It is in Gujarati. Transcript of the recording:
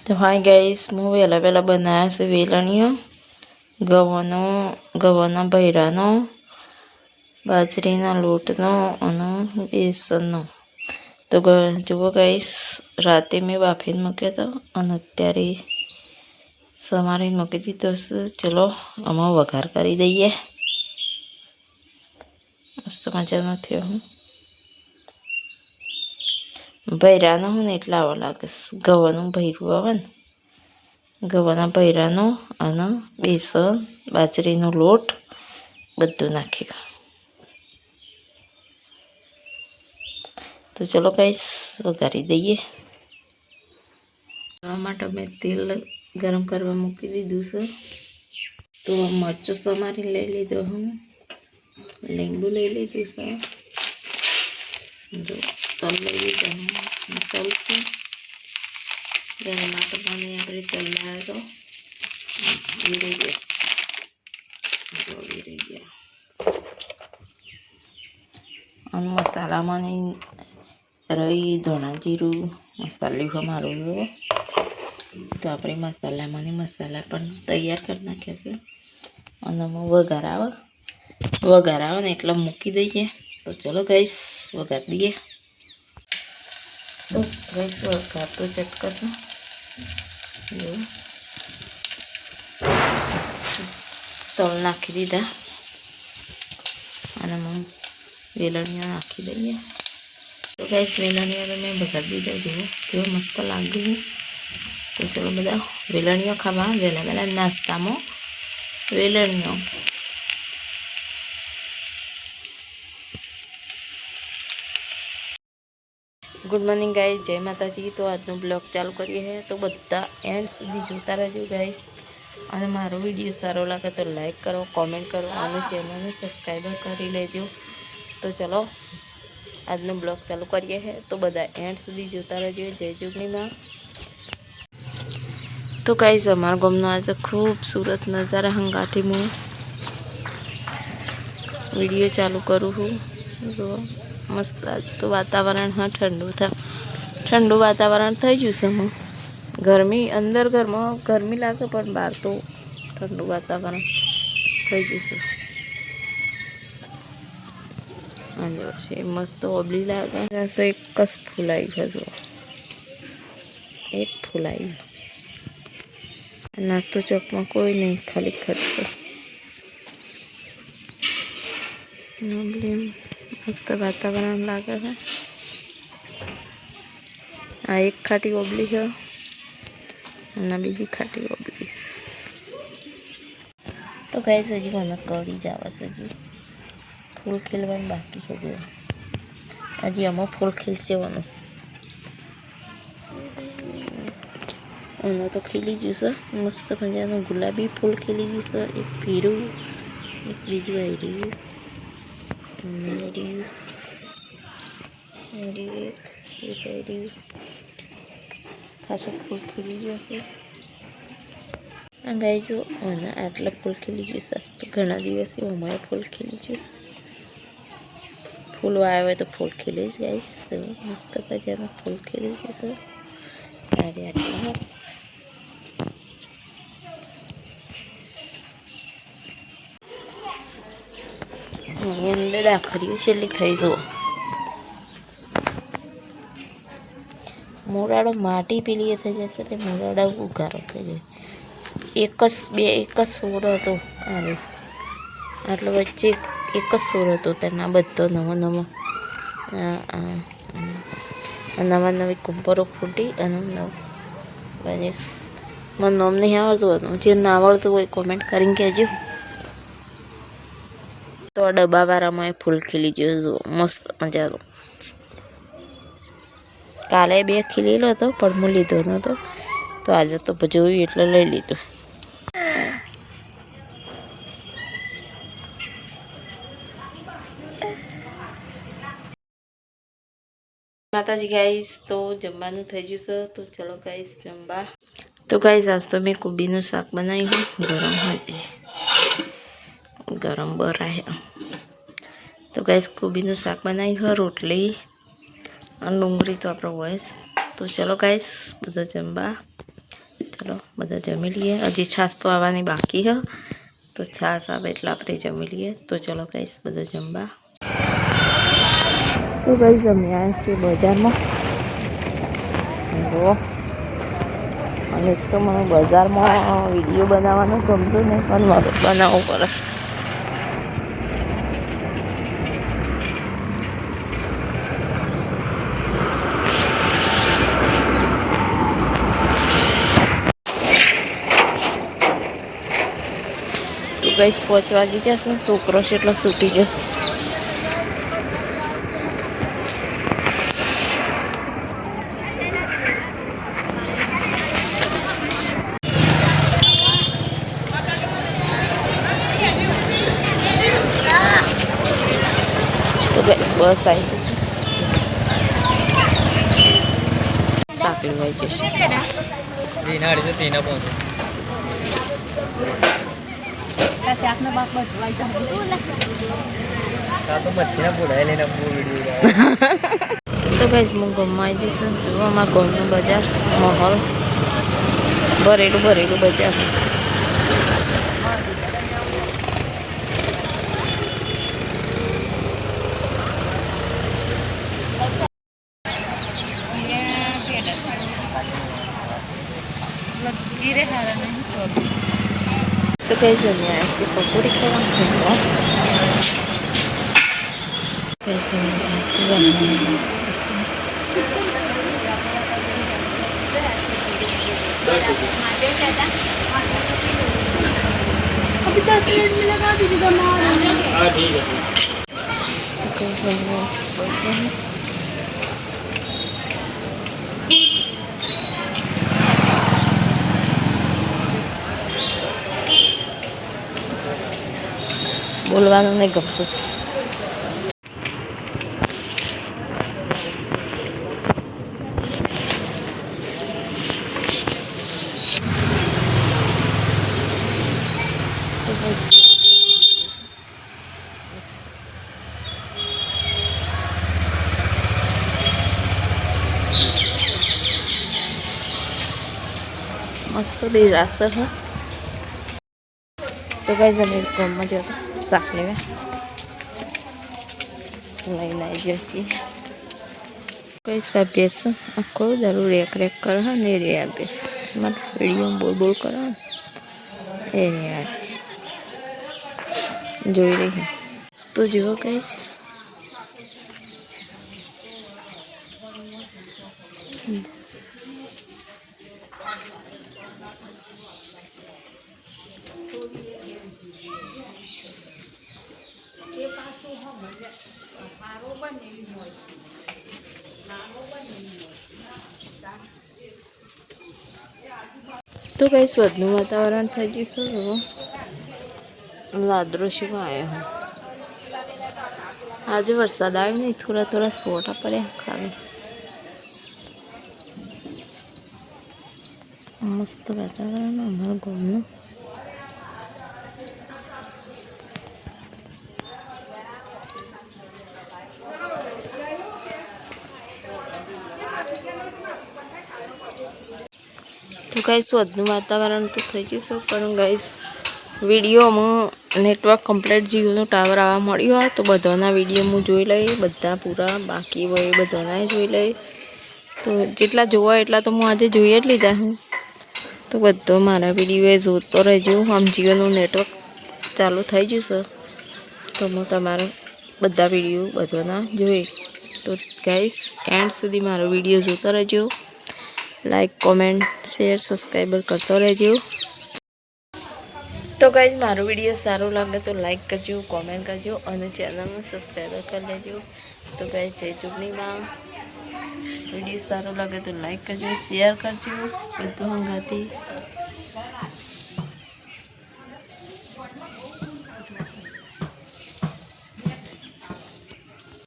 તો હાય ગાઈસ, હું વહેલા વહેલા બનાવ્યા છે વેલણીઓ ગવ્હાના ભૈરાનો, બાજરીના લોટનો અને બેસનનો. તો જુઓ ગાઈસ, રાતે મેં બાફીને મૂક્યો હતો અને અત્યારે સમારીને મૂકી દીધો છે. ચલો આમાં વઘાર કરી દઈએ. મસ્ત મજાનો થયો હું ભૈરાનો હું ને એટલે આવો લાગે. ગવ્હાનું ભૈરું આવે ને, ગવ્હાના ભૈરાનો અને બેસન બાજરીનો લોટ બધું નાખ્યું. તો ચલો ગાઈસ વઘારી દઈએ. આવા માટે મેં તેલ ગરમ કરવા મૂકી દીધું છે. તો મરચું સમારી લઈ લીધો, હું લીંબુ લઈ લીધું છે, જો તલ લઈ લીધા, તલ છે ગરમ માટે મને આપણે તલ લાવ્યા તો વીરાઈ ગયા, જો વીરાઈ ગયા. અને મસાલામાં રહી ધોણા જીરું મસાલું મારું જો. તો આપણે મસાલા પણ તૈયાર કરી નાખ્યા છે. અને વઘાર આવે ને એટલે મૂકી દઈએ. તો ચલો ગાઈસ વઘાર દઈએ. તો ગાઈસ વઘાર તો ચટકશે જો. તલ નાખી દીધા અને વેલણીઓ નાખી દઈએ. તો ગાઈસ વેલણીઓ તો મેં વઘારી દીધા, જુઓ કેવો મસ્ત લાગ્યું. તો ચલો બધા વેલણીઓ ખાવા વહેલા વહેલા નાસ્તામાં વેલણીઓ. ગુડ મોર્નિંગ ગાઈસ, જય માતાજી. તો આજનો બ્લોગ ચાલુ કરીએ છીએ. તો બધા એન્ડ સુધી જોતા રહેજો ગાઈસ. અને મારો વિડીયો સારો લાગે તો લાઈક કરો, કોમેન્ટ કરો અને ચેનલને સબસ્ક્રાઈબર કરી લેજો. તો ચલો આજનો બ્લોગ ચાલુ કરીએ છીએ. તો બધા એન્ડ સુધી જોતા રહેજો. જય જોગણીમાં. તો ગાઈસ અમારા ગામનો આજે ખૂબસૂરત નજારા હંગાથી હું વિડીયો ચાલુ કરું છું. જુઓ મસ્ત તો વાતાવરણ. હા ઠંડુ વાતાવરણ થઈ ગયું છે. હું ગરમી અંદર ઘરમાં ગરમી લાગે પણ બહાર તો ઠંડુ વાતાવરણ થઈ ગયું છે. અને છે મસ્ત ઓબલી લાગે. એક જ ફૂલ આવી છે, જુઓ એક ફૂલ આવી. નાસ્તો ચોકમાં કોઈ નહીં, ખાલી ખર્ચો. મસ્ત વાતાવરણ લાગે છે. આ એક ખાટી ઓબલી છે અને બીજી ખાટી ઓબલી. તો ગાઈસ હજી મને કળી જ આવે છે. હજી ફૂલ ખીલવાનું બાકી છે. જો હજી આમાં ફૂલ ખીલશે. અને તો ખીલી ગયું છે મસ્ત મજાનું ગુલાબી ફૂલ ખીલી ગયું છે. એક પીરું, એક બીજું આવી રહ્યું, ખાસું ફૂલ ખીલી ગયું છે. ગાઈસ જો અને આટલા ફૂલ ખીલી ગયું છે. તો ઘણા દિવસથી અમારે ફૂલ ખીલી ગયું છે. ફૂલ આવ્યા હોય તો ફૂલ ખીલે જ ગાઈસ. મસ્ત મજાનું ફૂલ ખીલી ગયું છે. આટલા અંદર આખરીઓ છેલ્લી થઈ જુઓ. મોરાડો માટી પેલી થઈ જશે તે મોરાડો ઉગારો થઈ જાય. એક જ સોર હતો. આટલો વચ્ચે એક જ સોર હતો. તેના બધો નવો નવી કુંપરો ફૂટી અને મને નામ નહીં આવડતું હતું. જે ના આવડતું હોય કોમેન્ટ કરીને કહેજો. તો ડબ્બાવાળામાં એ ફૂલ ખીલી ગયો, જુઓ મસ્ત મજાનો. કાલે 2 ખીલેલો હતો પણ હું લીધો નહોતો. તો આજે તો જોયું એટલે લઈ લીધું. માતાજી ગાઈસ, તો જમવાનું થઈ ગયું છે. તો ચલો ગાઈસ જમવા. તો ગાઈસ આજ તો મેં કોબીનું શાક બનાવ્યું. ગરમ બરાય. તો ગાઈસ કોબીનું શાક બનાવ્યું, રોટલી અને ડુંગળી તો આપણો વોઇસ. તો ચલો ગાઈસ બધા જમવા. ચલો બધા જમી લઈએ. હજી છાશ તો આવવાની બાકી હ, તો છાશ આવે એટલે આપણે જમી લઈએ. તો ચલો ગાઈસ બધા જમવા. તો ગાઈસ જમ્યા છે બજારમાં જુઓ. અને એક તો મને બજારમાં વિડીયો બનાવવાનું ગમતું નહીં, પણ મારે બનાવવું પડે. તો ગાઈસ 5 વાગી જશે, છોકરો છે એટલે છૂટી જશે. તો ગાઈસ બસ આવી જશે, શાક લેવાઈ જશે. તો ગાઈસ હું ગામમાં આવી જઈશ. જુઓ અમારા ગામનું બજાર, માહોલ ભરેલું ભરેલું બજાર. તો ગાઈસ અમે આઈસી પકોડી ખાવા. ગાઈસ અમે આઈસી બનાવવા. अभी 10 मिनट में लगा दीजिएगा मार। हाँ ठीक है। बोलवाना नहीं गमતું. मस्त डिजास्टर है. तो गाइस અમે ગામમાં જતા શાક લેવા લઈને આવી જતી. કઈ અભ્યાસ આખો દારૂ રેક રેક કરે ને રે અભ્યાસ મારે વિડીયો બોલ બોલ કરે એ યાર જોઈ રહી. તો જુઓ ગાઈસ તો કઈ સ્વદનું વાતાવરણ થઈ ગયું છે. વાદળો શું આવ્યો. આજે વરસાદ આવ્યો નહીં, થોડા થોડા સોટા પડ્યા ખાલી. મસ્ત વાતાવરણ અમારા ગામનું. તો ગાઈસ વધનું વાતાવરણ તો થઈ ગયું છે, પણ ગાઈસ વિડીયોમાં નેટવર્ક કમ્પ્લીટ જીઓનું ટાવર આવવા મળ્યું હોય તો બધાના વિડીયો હું જોઈ લઈ, બધા પૂરા બાકી હોય એ બધાના જોઈ લઈ. તો જેટલા જોવા એટલા તો હું આજે જોઈ જ લીધા હું. તો બધો મારા વિડીયો જોતો રહેજો. આમ જીઓનું નેટવર્ક ચાલુ થઈ ગયું છે તો હું તમારા બધા વિડીયો બધાના જોઈ. તો ગાઈસ એન્ડ સુધી મારો વિડીયો જોતો રહેજો. લાઈક કોમેન્ટ શેર સબસ્ક્રાઈબર કરતો રહેજો. તો ગાઈસ મારો વિડીયો સારો લાગે તો લાઈક કરજો, કોમેન્ટ કરજો અને ચેનલને સબસ્ક્રાઈબર કરી લેજો. તો ગાઈસ જય ચૂંટણીમાં વિડીયો સારો લાગે તો લાઈક કરજો, શેર કરજો બધું હંગાથી.